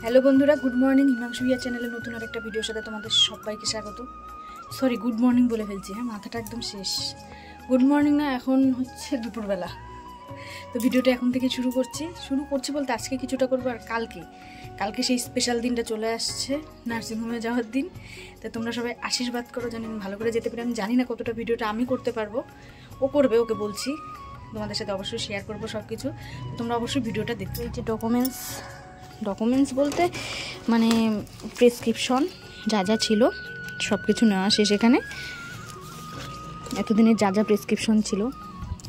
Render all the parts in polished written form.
Hello বন্ধুরা, good morning. Himanshu Villa চ্যানেলে নতুন আরেকটা ভিডিওর সাথে তোমাদের সবাইকে স্বাগত। সরি, গুড মর্নিং বলে ফেলছি। হ্যাঁ, মাথাটা একদম শেষ। গুড মর্নিং না, এখন হচ্ছে দুপুরবেলা। তো ভিডিওটা এখন থেকে শুরু করছি বলতে আজকে কিছুটা করবো, আর কালকে সেই স্পেশাল দিনটা চলে আসছে, নার্সিংহোমে যাওয়ার দিন। তো তোমরা সবাই আশীর্বাদ করো, জানি ভালো করে যেতে পারি। আমি জানি না কতটা ভিডিওটা আমি করতে পারবো, ও করবে, ওকে বলছি। তোমাদের সাথে অবশ্যই শেয়ার করবো সব কিছু। তোমরা অবশ্যই ভিডিওটা দেখতে। এই যে ডকুমেন্টস বলতে মানে প্রেসক্রিপশন যা যা ছিল সব কিছু নেওয়া শেষ। এখানে এতদিনের যা যা প্রেসক্রিপশন ছিল,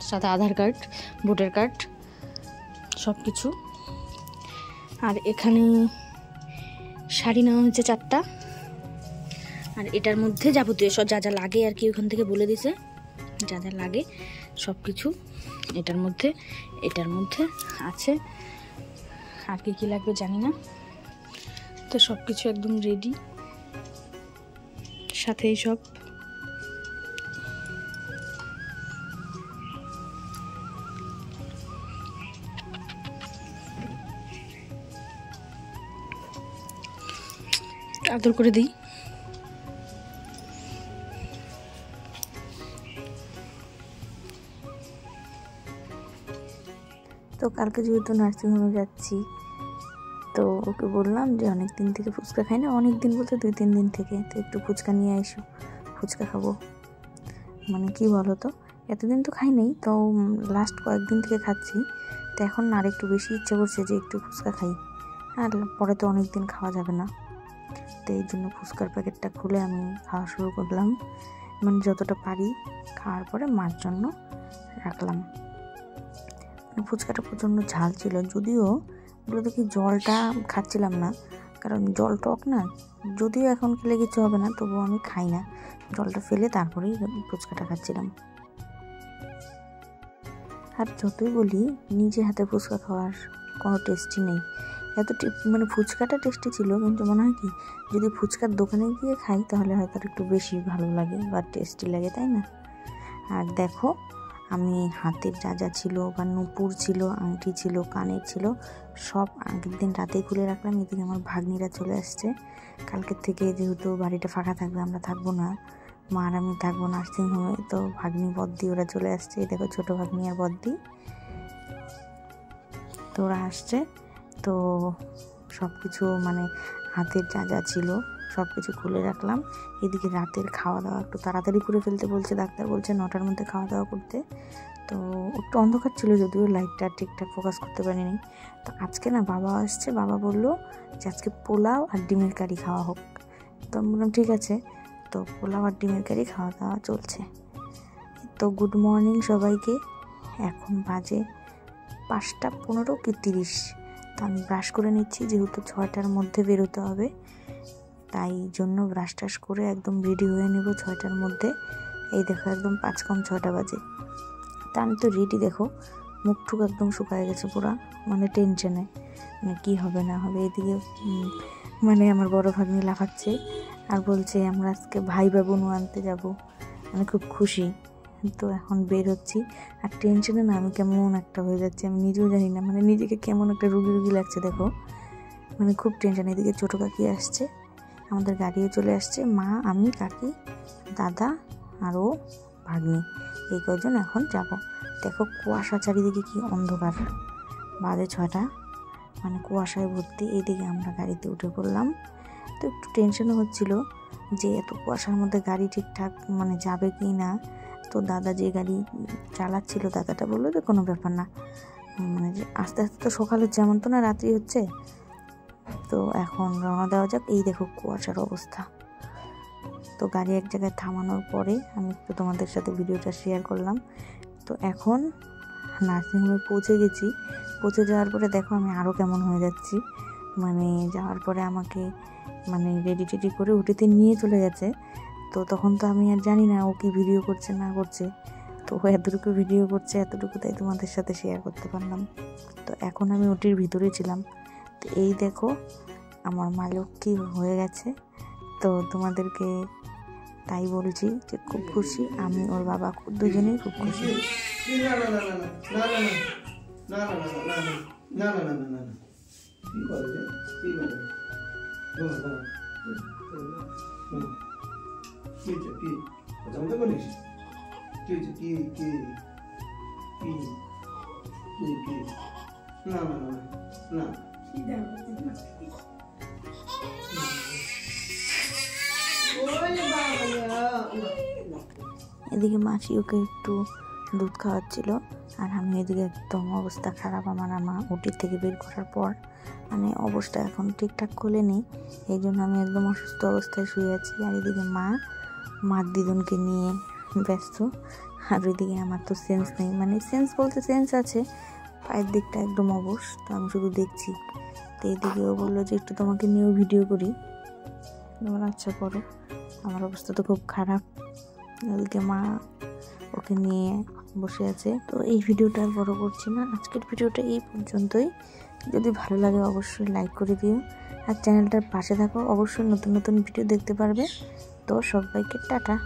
সাথে আধার কার্ড, ভোটার কার্ড, সব কিছু। আর এখানে শাড়ি নেওয়া হয়েছে 4টা। আর এটার মধ্যে যাবতীয় সব যা যা লাগে আর কি, ওখান থেকে বলে দিছে যা যা লাগে সব কিছু এটার মধ্যে আছে। আর কি লাগবে জানি না। তো সব কিছু একদম রেডি, সাথেই সব আদর করে দিই। তো কালকে যেহেতু নার্সিংহোমে যাচ্ছি, তো ওকে বললাম যে অনেক দিন থেকে ফুচকা খাই না, অনেক দিন বলতে 2-3 দিন থেকে, তো একটু ফুচকা নিয়ে এসো, ফুচকা খাবো। মানে কি বলো তো, এতদিন তো খাই নাই, তো লাস্ট কয়েকদিন থেকে খাচ্ছি। তো এখন আর একটু বেশি ইচ্ছে করছে যে একটু ফুচকা খাই, আর পরে তো অনেক দিন খাওয়া যাবে না। তো এই জন্য ফুচকার প্যাকেটটা খুলে আমি খাওয়া শুরু করলাম, মানে যতটা পারি। খাওয়ার পরে মার জন্য রাখলাম। ফুচকাটা প্রচণ্ড ঝাল ছিল, যদিও বলতে কি জলটা খাচ্ছিলাম না, কারণ জল টক না। যদিও এখন খেলে কিছু হবে না, তবুও আমি খাই না, জলটা ফেলে তারপরেই ফুচকাটা খাচ্ছিলাম। আর যতই বলি নিজে হাতে ফুচকা খাওয়ার কোনো টেস্টি নেই। মানে ফুচকাটা টেস্টি ছিল, কিন্তু মনে হয় কি যদি ফুচকার দোকানে গিয়ে খাই তাহলে হয়তো একটু বেশি ভালো লাগে বা টেস্টি লাগে, তাই না? আর দেখো, আমি হাতের যা যা ছিল, বা নূপুর ছিল, আংটি ছিল, কানের ছিল, সব আগের দিন রাতেই খুলে রাখলাম। এদিকে আমার ভাগ্নিরা চলে আসছে কালকের থেকে, যেহেতু বাড়িটা ফাঁকা থাকবে, আমরা থাকবো না, মা আর আমি থাকবো নার্সিংহোমে। তো ভাগ্নি বদ্দি ওরা চলে আসছে। এই দেখো, ছোটো ভাগ্নি আর বদ্দি, তো ওরা আসছে। তো সব কিছু মানে হাতের যা যা ছিল সব কিছু খুলে রাখলাম। এদিকে রাতের খাওয়া দাওয়া একটু তাড়াতাড়ি করে ফেলতে বলছে, ডাক্তার বলছে 9টার মধ্যে খাওয়া দাওয়া করতে। তো একটু অন্ধকার ছিল, যদিও লাইটটা ঠিকঠাক ফোকাস করতে পারিনি। তো আজকে না বাবা আসছে, বাবা বললো যে আজকে পোলাও আর ডিমের কারি খাওয়া হোক। তো আমি বললাম ঠিক আছে। তো পোলাও আর ডিমের কারি খাওয়া দাওয়া চলছে। তো গুড মর্নিং সবাইকে। এখন বাজে 5টা 15 কি 30। তো আমি ব্রাশ করে নিচ্ছি, যেহেতু 6টার মধ্যে বেরোতে হবে, তাই জন্য ব্রাশ টাশ করে একদম রেডি হয়ে নেব 6টার মধ্যে। এই দেখো, একদম 5:06 বাজে। তা আমি তো রেডি, দেখো মুখ টুক একদম শুকায় গেছে পুরা, মানে টেনশনে, মানে কী হবে না হবে। এদিকে মানে আমার বড় ভাগ্নি লাফাচ্ছে আর বলছে আমরা আজকে ভাই বাবুনু আনতে যাব, মানে খুব খুশি। তো এখন বের হচ্ছি, আর টেনশনে না আমি কেমন একটা হয়ে যাচ্ছি, আমি নিজেও জানি না, মানে নিজেকে কেমন একটা রুগী লাগছে। দেখো, মানে খুব টেনশন। এদিকে ছোটো কাকি আসছে, আমাদের গাড়িও চলে আসছে, মা, আমি, কাকি, দাদা আর ও ভাগ্নি, এই কজন এখন যাব। দেখো কুয়াশা চারিদিকে, কি অন্ধকার, বাজে 6টা, মানে কুয়াশায় ভর্তি। এইদিকে আমরা গাড়িতে উঠে পড়লাম। তো একটু টেনশনও হচ্ছিল যে এত কুয়াশার মধ্যে গাড়ি ঠিকঠাক মানে যাবে কি না। তো দাদা যে গাড়ি চালাচ্ছিল, দাদাটা বললো যে কোনো ব্যাপার না, মানে আস্তে আস্তে তো সকাল হচ্ছে, এমন তো না রাত্রি হচ্ছে। তো এখন রওনা দেওয়া যাক। এই দেখো কুয়াশার অবস্থা। তো গাড়ি এক জায়গায় থামানোর পরে আমি একটু তোমাদের সাথে ভিডিওটা শেয়ার করলাম। তো এখন নার্সিংহোমে পৌঁছে গেছি। পৌঁছে যাওয়ার পরে দেখো আমি আরও কেমন হয়ে যাচ্ছি, মানে যাওয়ার পরে আমাকে মানে রেডি করে উঠেতে নিয়ে চলে গেছে। তো তখন তো আমি আর জানি না ও কি ভিডিও করছে না করছে, তো ও এতটুকু ভিডিও করছে, এতটুকু তাই তোমাদের সাথে শেয়ার করতে পারলাম। তো এখন আমি ওটির ভিতরে ছিলাম। তো এই দেখো আমার মালক কি হয়ে গেছে। তো তোমাদেরকে তাই বলছি যে খুব খুশি আমি, ওর বাবা, দুজনেই খুব খুশি। না জানতে পারিস কি কি কি না না না না এদিকে মাসি ওকে একটু দুধ খাওয়াচ্ছিল, আর আমি এদিকে একদম অবস্থা খারাপ। আমার মা ওটির থেকে বের করার পর মানে অবস্থা এখন ঠিকঠাক খোলেনি, এই জন্য আমি একদম অসুস্থ অবস্থায় শুয়ে আছি। আর এদিকে মার দিদুনকে নিয়ে ব্যস্ত, আর ওইদিকে আমার তো সেন্স নেই, মানে সেন্স বলতে সেন্স আছে, পায়ের দিকটা একদম অবশ, তো আমি শুধু দেখছি। তো এইদিকে ও বললো যে একটু তোমাকে নিয়েও ভিডিও করি। তোমার আচ্ছা করো, আমার অবস্থা তো খুব খারাপ। ওদিকে মা ওকে নিয়ে বসে আছে। তো এই ভিডিওটা আর বড় করছি না, আজকের ভিডিওটা এই পর্যন্তই। যদি ভালো লাগে অবশ্যই লাইক করে দিও, আর চ্যানেলটার পাশে থাকো, অবশ্যই নতুন নতুন ভিডিও দেখতে পারবে। তো সবাইকে টাটা।